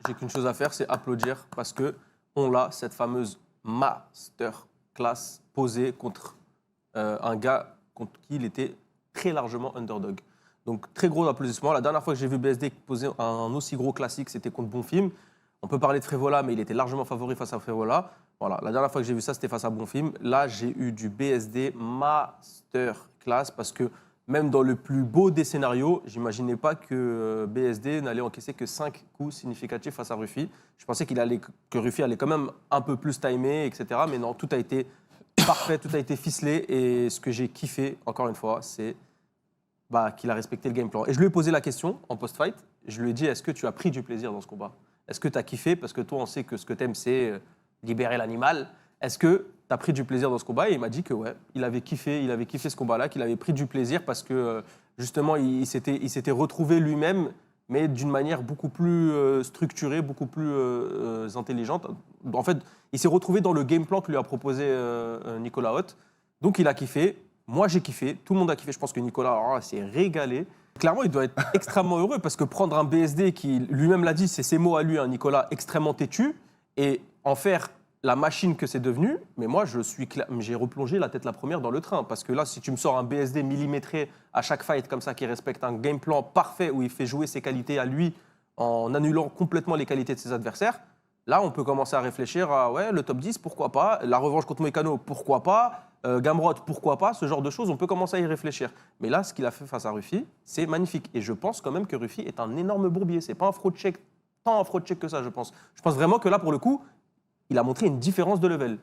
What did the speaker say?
j'ai qu'une chose à faire, c'est applaudir parce que on l'a, cette fameuse masterclass posée contre un gars contre qui il était très largement underdog. Donc, très gros applaudissements. La dernière fois que j'ai vu BSD poser un aussi gros classique, c'était contre Bonfim. On peut parler de Frévola, mais il était largement favori face à Frévola. Voilà, la dernière fois que j'ai vu ça, c'était face à Bonfim. Là, j'ai eu du BSD masterclass parce que même dans le plus beau des scénarios, j'imaginais pas que BSD n'allait encaisser que 5 coups significatifs face à Rufi. Je pensais que Rufi allait quand même un peu plus timer, etc. Mais non, tout a été parfait, tout a été ficelé. Et ce que j'ai kiffé, encore une fois, c'est qu'il a respecté le game plan. Et je lui ai posé la question en post-fight. Je lui ai dit, est-ce que tu as pris du plaisir dans ce combat? Est-ce que tu as kiffé? Parce que toi, on sait que ce que tu aimes, c'est libérer l'animal. Est-ce que tu as pris du plaisir dans ce combat? Et il m'a dit que ouais, il avait kiffé ce combat-là, qu'il avait pris du plaisir parce que justement, il s'était retrouvé lui-même, mais d'une manière beaucoup plus structurée, beaucoup plus intelligente. En fait, il s'est retrouvé dans le game plan que lui a proposé Nicolas Hoth. Donc, il a kiffé. Moi, j'ai kiffé. Tout le monde a kiffé. Je pense que Nicolas s'est régalé. Clairement, il doit être extrêmement heureux parce que prendre un BSD qui, lui-même l'a dit, c'est ses mots à lui, Nicolas, extrêmement têtu, et en faire la machine que c'est devenu, mais moi, j'ai replongé la tête la première dans le train. Parce que là, si tu me sors un BSD millimétré à chaque fight comme ça, qui respecte un game plan parfait, où il fait jouer ses qualités à lui en annulant complètement les qualités de ses adversaires, là, on peut commencer à réfléchir à ouais, le top 10, pourquoi pas, la revanche contre Moïcano, pourquoi pas, Gamrot, pourquoi pas, ce genre de choses, on peut commencer à y réfléchir. Mais là, ce qu'il a fait face à Rufi, c'est magnifique. Et je pense quand même que Rufi est un énorme bourbier. C'est pas un fraud check, tant un fraud check que ça, je pense. Je pense vraiment que là, pour le coup, il a montré une différence de level.